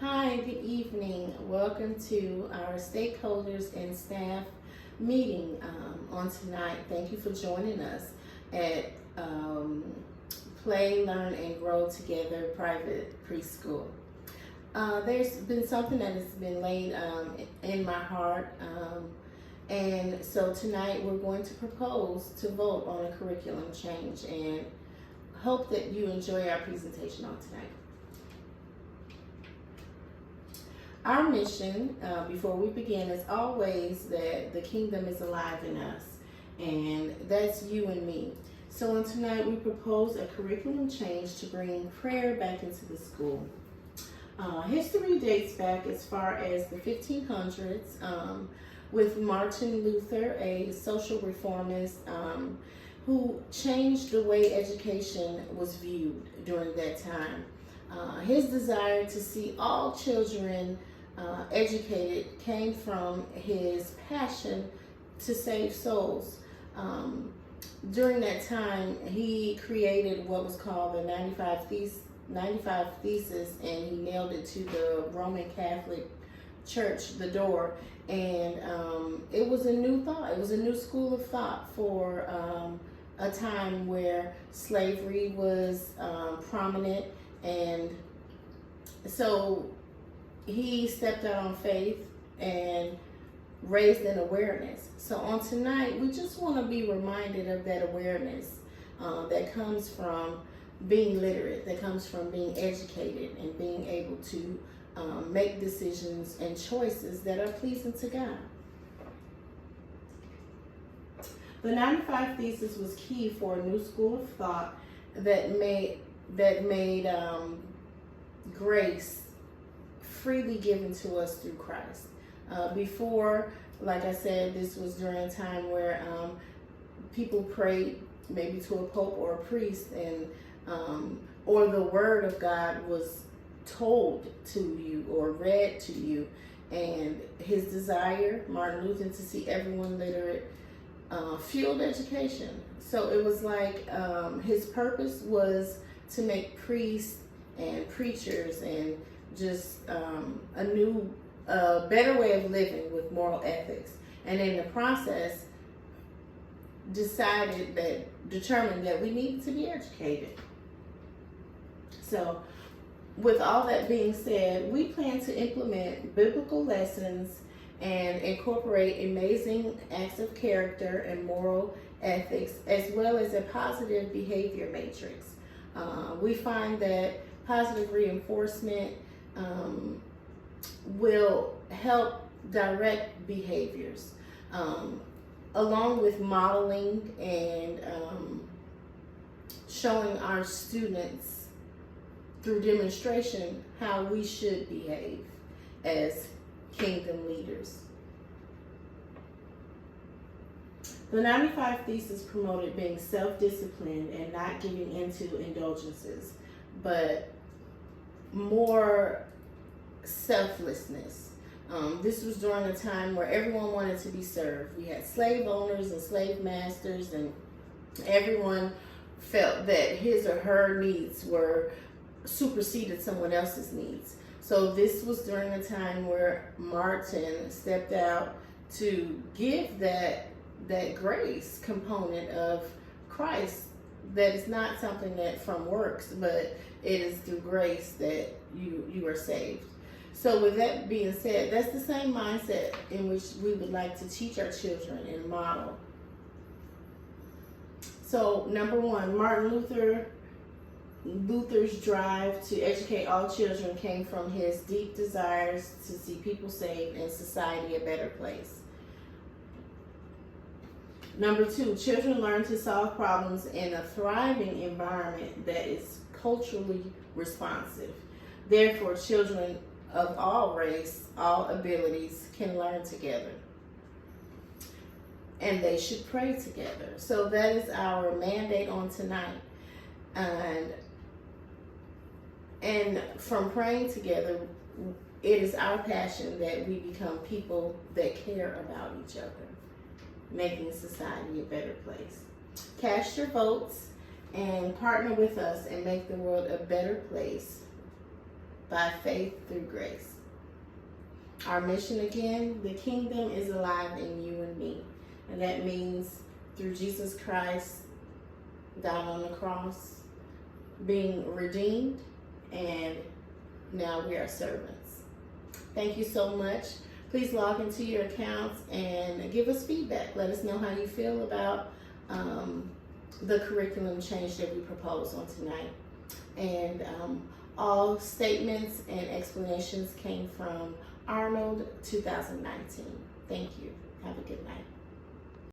Hi, good evening. Welcome to our stakeholders and staff meeting on tonight. Thank you for joining us at Play, Learn, and Grow Together Private Preschool. There's been something that has been laid in my heart, and so tonight we're going to propose to vote on a curriculum change, and hope that you enjoy our presentation on tonight. Our mission, before we begin, is always that the kingdom is alive in us, and that's you and me. So on tonight, we propose a curriculum change to bring prayer back into the school. History dates back as far as the 1500s with Martin Luther, a social reformist who changed the way education was viewed during that time. His desire to see all children educated came from his passion to save souls. During that time, he created what was called the 95 Thesis, and he nailed it to the Roman Catholic Church, the door. And it was a new thought. It was a new school of thought for a time where slavery was prominent, and so he stepped out on faith and raised an awareness. So on tonight, we just want to be reminded of that awareness that comes from being literate, that comes from being educated and being able to make decisions and choices that are pleasing to God. The 95 Thesis was key for a new school of thought that made grace freely given to us through Christ. Before, like I said, this was during a time where people prayed maybe to a pope or a priest, and or the word of God was told to you or read to you. And his desire, Martin Luther, to see everyone literate, fueled education. So it was like his purpose was to make priests and preachers and just a new, better way of living with moral ethics. And in the process, determined that we needed to be educated. So with all that being said, we plan to implement biblical lessons and incorporate amazing acts of character and moral ethics, as well as a positive behavior matrix. We find that positive reinforcement will help direct behaviors, along with modeling and showing our students through demonstration how we should behave as kingdom leaders. The 95 Thesis promoted being self-disciplined and not giving into indulgences, but more selflessness. This was during a time where everyone wanted to be served. We had slave owners and slave masters, and everyone felt that his or her needs were superseded someone else's needs. So this was during a time where Martin stepped out to give that grace component of Christ, that is not something that from works, but it is through grace that you are saved. So with that being said, that's the same mindset in which we would like to teach our children and model. So number one, Luther's drive to educate all children came from his deep desires to see people saved and society a better place. Number two, children learn to solve problems in a thriving environment that is culturally responsive. Therefore, children of all race, all abilities can learn together. And they should pray together. So that is our mandate on tonight. And from praying together, it is our passion that we become people that care about each other, making society a better place. Cast your votes and partner with us and make the world a better place by faith through grace. Our mission again, the kingdom is alive in you and me. And that means through Jesus Christ died on the cross, being redeemed, and now we are servants. Thank you so much. Please log into your accounts and give us feedback. Let us know how you feel about the curriculum change that we proposed on tonight. And all statements and explanations came from Arnold 2019. Thank you. Have a good night.